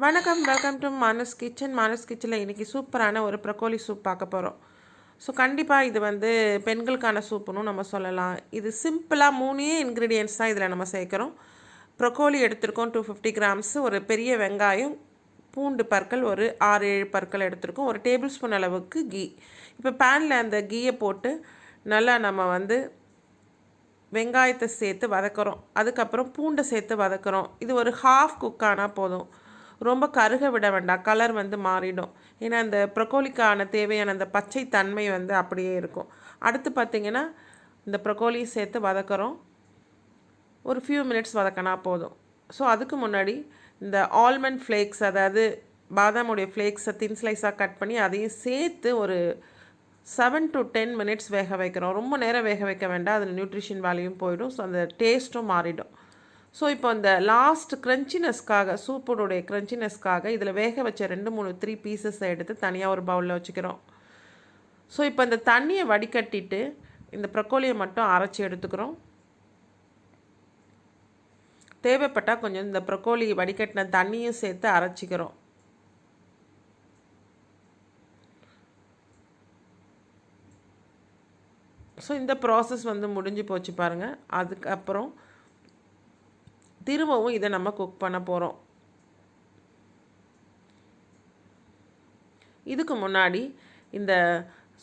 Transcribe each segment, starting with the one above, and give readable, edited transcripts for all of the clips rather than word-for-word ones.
வணக்கம், welcome to Manas kitchen. Manas கிச்சனில் இன்றைக்கி சூப்பரான ஒரு ப்ரொக்கோலி சூப் பார்க்க போகிறோம். ஸோ கண்டிப்பாக இது பெண்களுக்கான சூப்புன்னு நம்ம சொல்லலாம். இது சிம்பிளாக 3 இன்க்ரீடியன்ட்ஸ் தான் இதில் நம்ம சேர்க்குறோம். ப்ரொக்கோலி எடுத்திருக்கோம் 250 கிராம்ஸ், ஒரு பெரிய வெங்காயம், பூண்டு பற்கள் ஒரு 6-7 பற்கள் எடுத்திருக்கோம், ஒரு டேபிள் ஸ்பூன் அளவுக்கு கீ. இப்போ பேனில் அந்த கீயை போட்டு நல்லா நம்ம வெங்காயத்தை சேர்த்து வதக்குறோம். அதுக்கப்புறம் பூண்டை சேர்த்து வதக்குறோம். இது ஒரு ஹாஃப் குக் ஆனால் போதும், ரொம்ப கருக விட வேண்டாம், கலர் மாறிடும். ஏன்னா அந்த ப்ரொக்கோலிக்கான தேவையான அந்த பச்சை தன்மை அப்படியே இருக்கும். அடுத்து பார்த்திங்கன்னா இந்த ப்ரொக்கோலியை சேர்த்து வதக்குறோம். ஒரு ஃபியூ மினிட்ஸ் வதக்கினா போதும். ஸோ அதுக்கு முன்னாடி இந்த ஆல்மண்ட் ஃப்ளேக்ஸ், அதாவது பாதாமுடைய ஃப்ளேக்ஸை தின் ஸ்லைஸாக கட் பண்ணி அதையும் சேர்த்து ஒரு 7 to 10 மினிட்ஸ் வேக வைக்கிறோம். ரொம்ப நேரம் வேக வைக்க வேண்டாம், அதில் நியூட்ரிஷன் வேல்யூவும் போயிடும், ஸோ அந்த டேஸ்ட்டும் மாறிடும். ஸோ இப்போ இந்த லாஸ்ட் க்ரன்ச்சினஸ்க்காக, சூப்போடைய க்ரன்ச்சினஸ்க்காக இதில் வேக வச்ச 2-3 பீசஸை எடுத்து தனியாக ஒரு பவுலில் வச்சுக்கிறோம். ஸோ இப்போ இந்த தண்ணியை வடிகட்டிட்டு இந்த ப்ரொக்கோலியை மட்டும் அரைச்சி எடுத்துக்கிறோம். தேவைப்பட்டால் கொஞ்சம் இந்த ப்ரொக்கோலி வடிகட்டின தண்ணியும் சேர்த்து அரைச்சிக்கிறோம். ஸோ இந்த ப்ராசஸ் முடிஞ்சு போச்சு பாருங்கள். அதுக்கப்புறம் திரும்பவும் இதை நம்ம குக் பண்ண போகிறோம். இதுக்கு முன்னாடி இந்த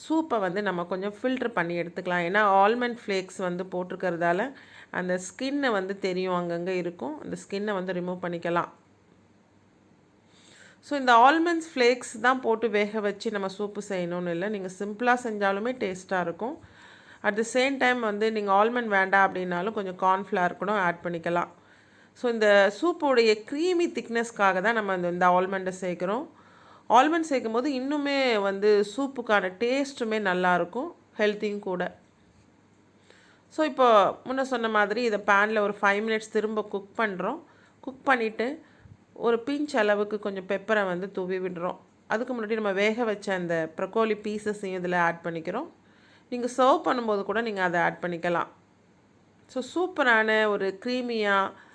சூப்பை நம்ம கொஞ்சம் ஃபில்ட்ரு பண்ணி எடுத்துக்கலாம். ஏன்னா ஆல்மண்ட் ஃப்ளேக்ஸ் போட்டிருக்கிறதால அந்த ஸ்கின்னை தெரியும், அங்கங்கே இருக்கும், அந்த ஸ்கின்னை ரிமூவ் பண்ணிக்கலாம். ஸோ இந்த ஆல்மண்ட்ஸ் ஃப்ளேக்ஸ் தான் போட்டு வேக வச்சு நம்ம சூப்பு செய்யணும்னு இல்லை, நீங்கள் சிம்பிளாக செஞ்சாலுமே டேஸ்ட்டாக இருக்கும். அட் த சேம் டைம் நீங்கள் ஆல்மண்ட் வேண்டாம் அப்படின்னாலும் கொஞ்சம் கார்ன்ஃப்ளவர் கூட ஆட் பண்ணிக்கலாம். ஸோ இந்த சூப்போடைய க்ரீமி திக்னஸ்க்காக தான் நம்ம இந்த ஆல்மண்டை சேர்க்குறோம். ஆல்மண்ட் சேர்க்கும் போது இன்னுமே சூப்புக்கான டேஸ்ட்டுமே நல்லாயிருக்கும், ஹெல்த்தியும் கூட. ஸோ இப்போ முன்ன சொன்ன மாதிரி இதை பேனில் ஒரு 5 மினிட்ஸ் திரும்ப குக் பண்ணுறோம். குக் பண்ணிவிட்டு ஒரு பிஞ்ச் அளவுக்கு கொஞ்சம் பெப்பரை தூவி விடுறோம். அதுக்கு முன்னாடி நம்ம வேக வச்ச அந்த ப்ரொக்கோலி பீசஸையும் இதில் ஆட் பண்ணிக்கிறோம். நீங்கள் சர்வ் பண்ணும்போது கூட நீங்கள் அதை ஆட் பண்ணிக்கலாம். ஸோ சூப்பரான ஒரு க்ரீமியாக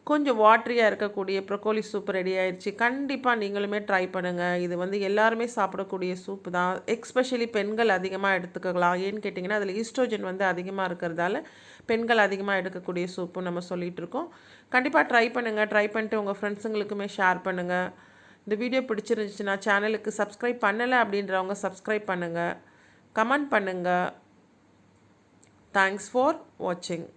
கொஞ்சம் வாட்ரியாக இருக்கக்கூடிய ப்ரொக்கோலி சூப் ரெடி ஆயிடுச்சு. கண்டிப்பாக நீங்களுமே ட்ரை பண்ணுங்கள். இது எல்லாருமே சாப்பிடக்கூடிய சூப்பு தான். எக்ஸ்பெஷலி பெண்கள் அதிகமாக எடுத்துக்கலாம். ஏன்னு கேட்டிங்கன்னா அதில் ஈஸ்ட்ரோஜன் அதிகமாக இருக்கிறதால பெண்கள் அதிகமாக எடுக்கக்கூடிய சூப்பு நம்ம சொல்லிகிட்ருக்கோம். கண்டிப்பாக ட்ரை பண்ணுங்கள். ட்ரை பண்ணிட்டு உங்கள் ஃப்ரெண்ட்ஸுங்களுக்குமே ஷேர் பண்ணுங்கள். இந்த வீடியோ பிடிச்சிருந்துச்சுன்னா சேனலுக்கு சப்ஸ்கிரைப் பண்ணலை அப்படின்றவங்க சப்ஸ்கிரைப் பண்ணுங்கள், கமெண்ட் பண்ணுங்கள். தேங்க்ஸ் ஃபார் வாட்சிங்.